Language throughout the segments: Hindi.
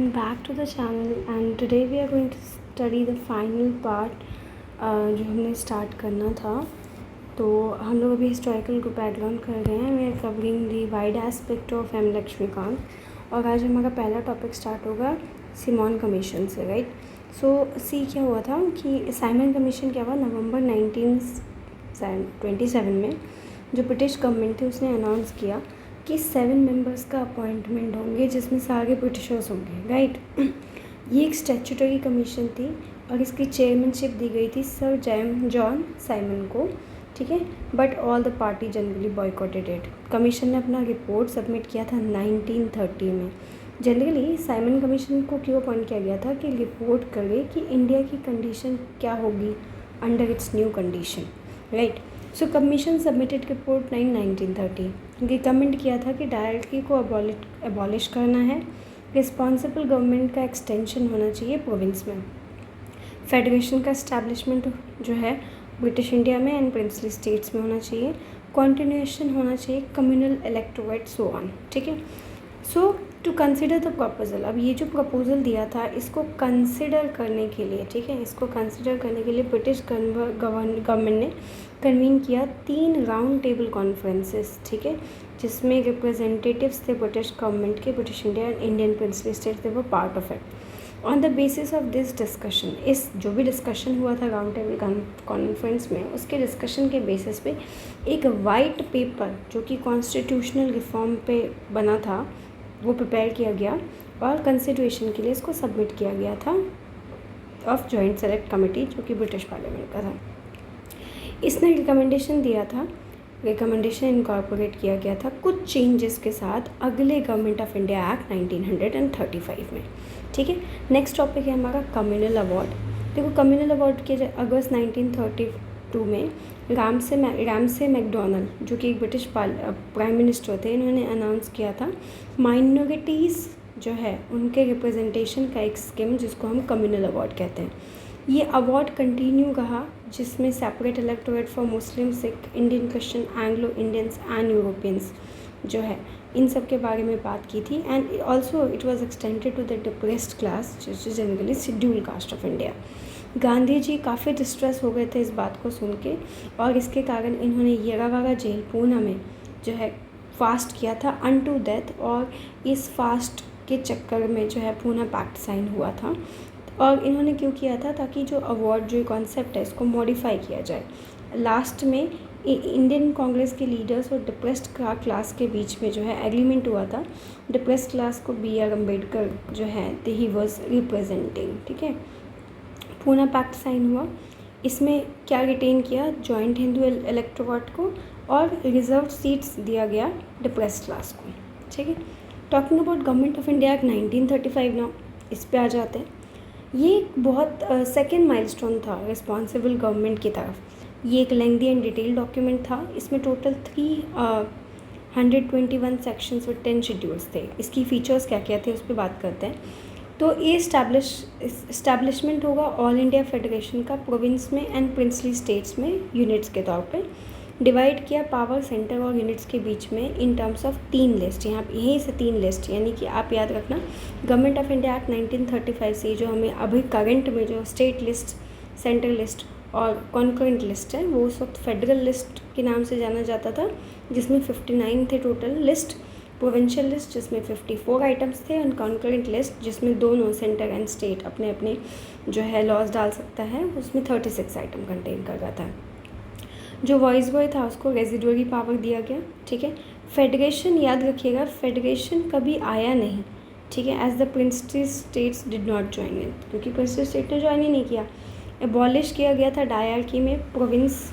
welcome back to the channel and today we are going to study the final part जो हमने स्टार्ट करना था। तो हम लोग अभी हिस्टोरिकल को बैकग्राउंड कर रहे हैं। We are covering the wide aspect of M Laxmikanth और आज हमारा पहला टॉपिक स्टार्ट होगा सिमोन कमीशन से, राइट। सो सी क्या हुआ था कि साइमन कमीशन क्या हुआ, नवंबर 1927 में जो ब्रिटिश गवर्नमेंट थी उसने अनाउंस किया कि 7 मेंबर्स का अपॉइंटमेंट होंगे जिसमें सारे ब्रिटिशर्स होंगे, राइट। ये एक स्टैट्यूटरी कमीशन थी और इसकी चेयरमैनशिप दी गई थी सर जॉन साइमन को, ठीक है। But all the party generally boycotted it. Commission ने अपना रिपोर्ट सबमिट किया था 1930 में। जनरली साइमन कमीशन को क्यों अपॉइंट किया गया था कि रिपोर्ट करे कि इंडिया की कंडीशन क्या होगी under its new condition, right. सो कमीशन सबमिटेड रिपोर्ट 1930। रिकमेंड किया था कि डायरेक्टरी को अबॉलिश करना है, रिस्पॉन्सिबल गवर्नमेंट का एक्सटेंशन होना चाहिए प्रोविंस में, फेडरेशन का इस्टेब्लिशमेंट जो है ब्रिटिश इंडिया में एंड प्रिंसली स्टेट्स में होना चाहिए, कॉन्टिन्यूएशन होना चाहिए कम्युनल इलेक्टोरेट सो ऑन, ठीक है। सो टू कंसिडर द प्रपोजल, अब ये जो प्रपोजल दिया था इसको कंसिडर करने के लिए, ठीक है, इसको कंसिडर करने के लिए ब्रिटिश गवर्नमेंट ने कन्वीन किया 3 राउंड टेबल कॉन्फ्रेंसेस, ठीक है, जिसमें रिप्रेजेंटेटिव्स थे ब्रिटिश गवर्नमेंट के, British India and Indian princely states थे वो part of it. On the basis of this discussion, इस जो भी डिस्कशन हुआ था राउंड टेबल कॉन्फ्रेंस में, उसके डिस्कशन के बेसिस पे एक वाइट पेपर जो कि कॉन्स्टिट्यूशनल रिफॉर्म पे बना था वो प्रिपेयर किया गया और कंसिडरेशन के लिए इसको सबमिट किया गया था ऑफ जॉइंट सेलेक्ट कमेटी जो कि ब्रिटिश पार्लियामेंट का था। इसने रिकमेंडेशन दिया था, रिकमेंडेशन इनकॉर्पोरेट किया गया था कुछ चेंजेस के साथ अगले गवर्नमेंट ऑफ इंडिया एक्ट 1935 में, ठीक है। नेक्स्ट टॉपिक है हमारा कम्युनल अवार्ड। देखो कम्युनल अवार्ड किया जाए अगस्त 1932 में रामसे मैकडोनल्ड जो कि एक ब्रिटिश प्राइम मिनिस्टर थे, इन्होंने अनाउंस किया था माइनॉरिटीज़ जो है उनके रिप्रेजेंटेशन का एक स्कीम जिसको हम कम्युनल अवार्ड कहते हैं। ये अवार्ड कंटिन्यू रहा जिसमें separate electorate for Muslim, Sikh, Indian Christian, Anglo Indians and Europeans जो है इन सब के बारे में बात की थी। And also it was extended to the depressed class जो generally scheduled caste of India. Gandhi ji काफ़ी डिस्ट्रेस हो गए थे इस बात को सुन के और इसके कारण इन्होंने येरावाड़ा जेल पूना में जो है फास्ट किया था अनटू डेथ, और इस फास्ट के चक्कर में जो है पूना पैक्ट साइन हुआ था। और इन्होंने क्यों किया था, ताकि जो अवार्ड जो कॉन्सेप्ट है इसको मॉडिफाई किया जाए। लास्ट में इंडियन कांग्रेस के लीडर्स और डिप्रेस्ड क्लास के बीच में जो है एग्रीमेंट हुआ था। डिप्रेस्ड क्लास को BR अम्बेडकर जो है ही वॉज रिप्रेजेंटिंग, ठीक है। पूना पैक्ट साइन हुआ, इसमें क्या रिटेन किया, जॉइंट हिंदू इलेक्टोरेट को और रिजर्व सीट्स दिया गया डिप्रेस्ड क्लास को, ठीक है। Talking about government of India act 1935 now, इस पे आ जाते हैं। ये एक बहुत सेकेंड माइलस्टोन था रिस्पॉन्सिबल गवर्नमेंट की तरफ। ये एक लेंथी एंड डिटेल डॉक्यूमेंट था। इसमें टोटल 321 सेक्शंस और 10 शेड्यूल्स थे। इसकी फीचर्स क्या क्या थे उस पर बात करते हैं। तो ये इस्टेब्लिशमेंट होगा ऑल इंडिया फेडरेशन का प्रोविंस में एंड प्रिंसली स्टेट्स में यूनिट्स के तौर पे। डिवाइड किया पावर सेंटर और यूनिट्स के बीच में इन टर्म्स ऑफ 3 लिस्ट। यहाँ यहीं से 3 लिस्ट, यानी कि आप याद रखना गवर्नमेंट ऑफ इंडिया एक्ट 1935 से जो हमें अभी करंट में जो स्टेट लिस्ट, सेंट्रल लिस्ट और कॉन्करेंट लिस्ट है वो उस वक्त फेडरल लिस्ट के नाम से जाना जाता था, जिसमें 59 थे टोटल लिस्ट, प्रोविंशियल लिस्ट जिसमें 54 आइटम्स थे और कॉन्करेंट लिस्ट जिसमें दोनों सेंटर एंड स्टेट अपने अपने जो है लॉज डाल सकता है, उसमें 36 आइटम कंटेन कर रहा था। जो वॉइस बॉय था उसको रेजिडुअरी पावर दिया गया, ठीक है। फेडरेशन याद रखिएगा, फेडरेशन कभी आया नहीं, ठीक है, as the princely states did not join in, क्योंकि प्रिंसली स्टेट ने ज्वाइन ही नहीं किया। एबॉलिश किया गया था डायरकी में प्रोविंस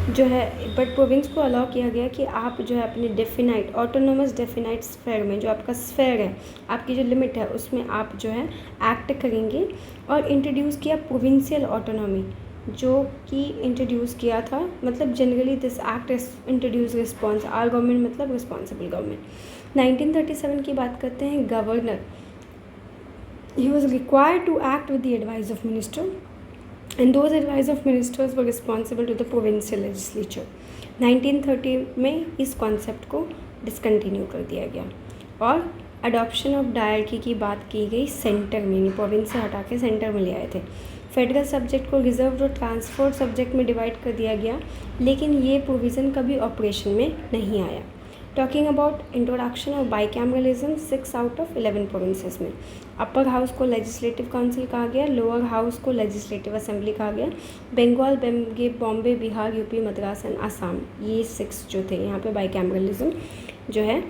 जो है, बट प्रोविंस को अलाउ किया गया कि आप जो है अपने डेफिनाइट ऑटोनोमस डेफिनाइट स्फेयर में, जो आपका स्फेयर है, आपकी जो लिमिट है उसमें आप जो है एक्ट करेंगे। और इंट्रोड्यूस किया प्रोविंशियल ऑटोनॉमी जो कि इंट्रोड्यूस किया था, मतलब generally this act introduce response are government मतलब रिस्पॉन्सिबल गवर्नमेंट। 1937 की बात करते हैं। गवर्नर ही was required to act with the advice of minister and those advice of ministers were responsible to the provincial legislature। 1930 में इस कॉन्सेप्ट को डिसकंटिन्यू कर दिया गया और अडॉप्शन ऑफ डायरकी की बात की गई सेंटर में, यानी प्रोविंस से हटा के सेंटर में ले आए थे। फेडरल सब्जेक्ट को रिजर्व और ट्रांसफर सब्जेक्ट में डिवाइड कर दिया गया, लेकिन ये प्रोविज़न कभी ऑपरेशन में नहीं आया। Talking about introduction of bicameralism, 6 out of 11 provinces में अपर हाउस को लेजिस्लेटिव काउंसिल कहा गया, लोअर हाउस को लेजिस्लेटिव असेंबली कहा गया। बंगाल, बॉम्बे, बिहार, यूपी, मद्रास एंड आसाम, ये 6 जो थे यहाँ पे बाईकैमरलिज्म जो है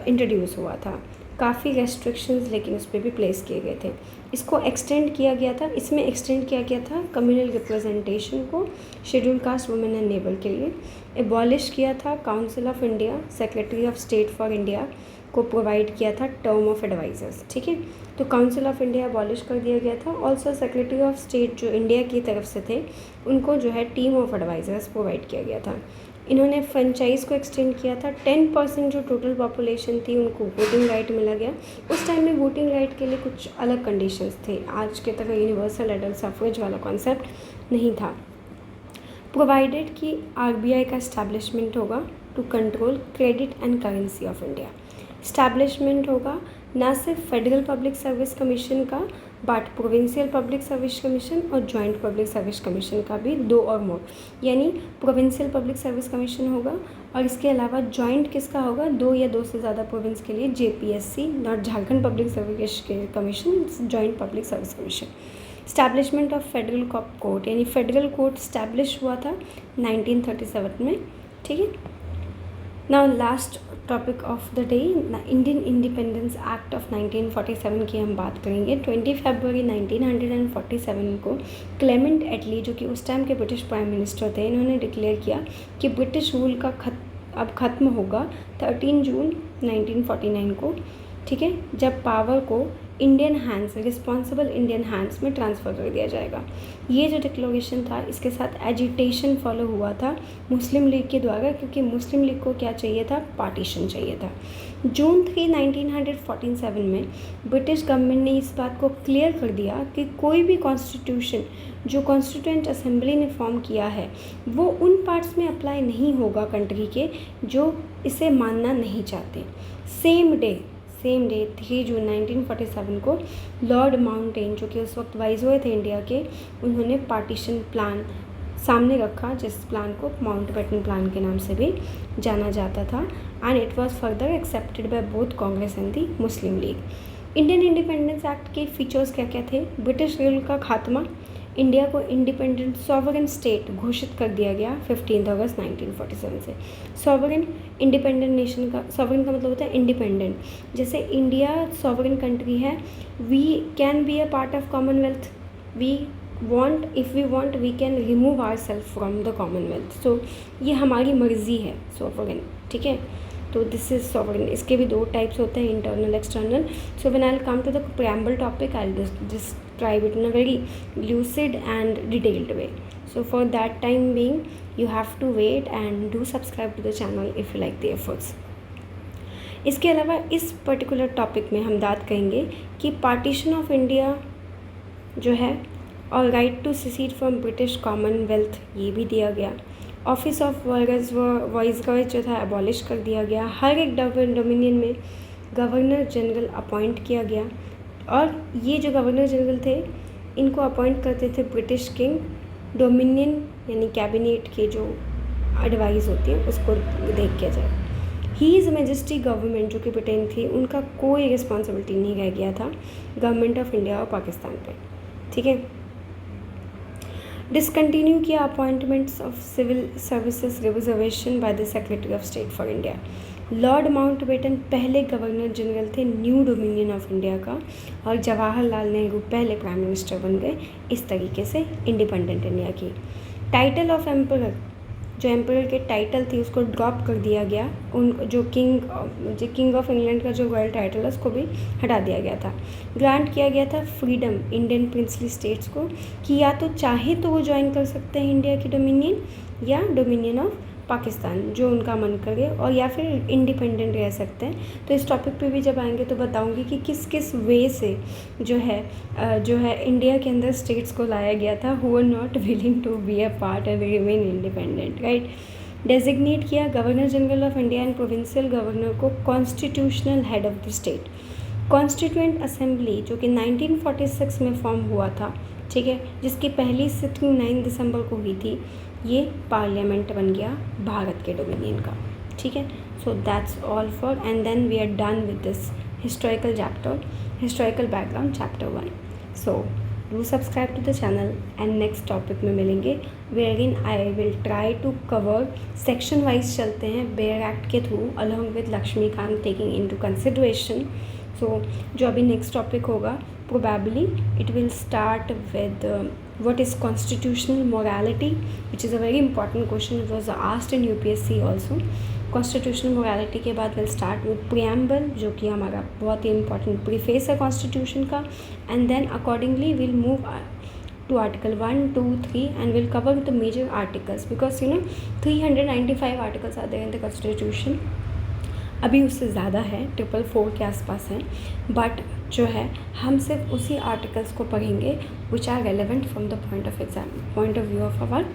इंट्रोड्यूस हुआ था। काफ़ी रेस्ट्रिक्शंस लेकिन उस पर भी प्लेस किए गए थे। इसको एक्सटेंड किया गया था, इसमें एक्सटेंड किया गया था कम्युनल रिप्रेजेंटेशन को शेड्यूल कास्ट, वुमेन एंड नेबल के लिए। एबॉलिश किया था council of India, secretary of state for India को प्रोवाइड किया था टर्म ऑफ एडवाइजर्स, ठीक है। तो काउंसिल ऑफ इंडिया एबॉलिश कर दिया गया था। ऑल्सो सेक्रेटरी ऑफ स्टेट जो इंडिया की तरफ से थे, उनको जो है टीम ऑफ एडवाइजर्स प्रोवाइड किया गया था। इन्होंने फ्रेंचाइज को एक्सटेंड किया था। 10% जो टोटल पॉपुलेशन थी उनको वोटिंग राइट मिला गया। उस टाइम में वोटिंग राइट के लिए कुछ अलग कंडीशंस थे, आज के तरह यूनिवर्सल एडल्ट सफरेज वाला कॉन्सेप्ट नहीं था। प्रोवाइडेड कि आरबीआई का इस्टेब्लिशमेंट होगा to control credit and currency of India. Establishment होगा ना सिर्फ फेडरल पब्लिक सर्विस कमीशन का, but provincial public service commission और जॉइंट पब्लिक सर्विस कमीशन का भी, 2 और मोर, यानी प्रोविंशियल पब्लिक सर्विस कमीशन होगा और इसके अलावा जॉइंट किसका होगा, 2 या 2 से ज़्यादा प्रोविंस के लिए JPSC, not Jharkhand public service commission, joint public service commission. Establishment of federal court, यानी फेडरल कोर्ट इस्टेब्लिश हुआ था 1937 में, ठीक है। Now last topic of the day, Indian independence act of 1947 की हम बात करेंगे। 20 फरवरी 1947 को क्लेमेंट एटली, जो कि उस टाइम के ब्रिटिश प्राइम मिनिस्टर थे, इन्होंने डिक्लेयर किया कि ब्रिटिश रूल का अब ख़त्म होगा 13 जून 1949 को, ठीक है, जब पावर को Indian hands, responsible Indian hands में ट्रांसफ़र कर दिया जाएगा। ये जो डिक्लेरेशन था, इसके साथ एजिटेशन फॉलो हुआ था मुस्लिम लीग के द्वारा, क्योंकि मुस्लिम लीग को क्या चाहिए था, पार्टीशन चाहिए था। जून 3, 1947 में ब्रिटिश गवर्नमेंट ने इस बात को क्लियर कर दिया कि कोई भी कॉन्स्टिट्यूशन जो कॉन्स्टिट्यूएंट असेंबली ने फॉर्म किया है, वो उन पार्ट्स में अप्लाई नहीं होगा कंट्री के जो इसे मानना नहीं चाहते। सेम डे 3 जून 1947 को लॉर्ड माउंटेन, जो कि उस वक्त वाइसरॉय थे इंडिया के, उन्होंने पार्टीशन प्लान सामने रखा, जिस प्लान को माउंटबेटन प्लान के नाम से भी जाना जाता था, and it was further accepted by both Congress and the Muslim league. Indian independence act के फीचर्स क्या क्या थे, ब्रिटिश रूल का खात्मा, इंडिया को इंडिपेंडेंट सॉवरेन स्टेट घोषित कर दिया गया 15 अगस्त 1947 से। सॉवरेन इंडिपेंडेंट नेशन का, सॉवरेन का मतलब होता है इंडिपेंडेंट। जैसे इंडिया सॉवरेन कंट्री है, we can be a part of Commonwealth, we want, if we want we can remove our self from the Commonwealth. So ये हमारी मर्जी है सॉवरेन, ठीक है। तो दिस इज सॉवरेन। इसके भी 2 टाइप्स होते हैं, internal, external. So when I will come to the preamble topic, I'll describe it in a very lucid and detailed way. So for that time being, you have to wait and do subscribe to the channel if you like the efforts. इसके अलावा इस पर्टिकुलर टॉपिक में हम बात करेंगे कि पार्टीशन ऑफ इंडिया जो है और right to secede from British Commonwealth, ये भी दिया गया। ऑफिस ऑफ वाइसरॉय जो था अबॉलिश कर दिया गया। हर एक डोमिनियन में गवर्नर जनरल अपॉइंट किया गया, और ये जो गवर्नर जनरल थे, इनको अपॉइंट करते थे ब्रिटिश किंग। डोमिनियन यानी कैबिनेट के जो एडवाइस होती है उसको देख किया जाए। हीज़ मैजेस्टी गवर्नमेंट जो कि ब्रिटेन थी, उनका कोई रिस्पॉन्सिबिलिटी नहीं रह गया था गवर्नमेंट ऑफ इंडिया और पाकिस्तान पे, ठीक है। डिसकंटिन्यू किया appointments of civil services reservation by the secretary of state for India. Lord Mountbatten पहले गवर्नर जनरल थे न्यू डोमिनियन ऑफ इंडिया का, और जवाहरलाल नेहरू पहले प्राइम मिनिस्टर बन गए इस तरीके से इंडिपेंडेंट इंडिया की। टाइटल ऑफ एम्परर, जो एम्परर के टाइटल थी उसको ड्रॉप कर दिया गया। उन जो किंग ऑफ इंग्लैंड का जो रॉयल टाइटल है उसको भी हटा दिया गया था। ग्रांट किया गया था फ्रीडम इंडियन प्रिंसली स्टेट्स को, कि या तो चाहे तो वो ज्वाइन कर सकते हैं इंडिया की डोमिनियन या डोमिनियन ऑफ पाकिस्तान, जो उनका मन करे, और या फिर इंडिपेंडेंट रह सकते हैं। तो इस टॉपिक पे भी जब आएंगे तो बताऊंगी कि किस किस वे से जो है इंडिया के अंदर स्टेट्स को लाया गया था who are not willing to be a part and remain independent, right. Designate किया governor general of India and provincial governor को constitutional head of the state. Constituent assembly जो कि 1946 में फॉर्म हुआ था, ठीक है, जिसकी पहली सिटिंग 9 दिसंबर को हुई थी, ये पार्लियामेंट बन गया भारत के डोमिनियन का, ठीक है। So that's all for, and then we are done with this historical chapter, historical background chapter 1। So do subscribe to the channel and next topic में मिलेंगे, wherein I will try to cover section wise चलते हैं बेयर एक्ट के through along with Laxmikanth taking into consideration. So जो अभी नेक्स्ट टॉपिक होगा probably it will start with what is constitutional morality, which is a very important question. It was asked in UPSC also. Constitutional morality के बाद we'll start with preamble, जो कि हमारा बहुत ही important preface है constitution का, and then accordingly we'll move to article 1, 2, 3 and we'll cover the major articles because 395 articles are there in the constitution. अभी उससे ज़्यादा है, 444 के आसपास है, बट जो है हम सिर्फ उसी आर्टिकल्स को पढ़ेंगे which are relevant from the point of view of our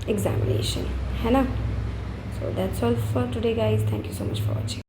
examination, है ना। So that's all for today guys, thank you so much for watching.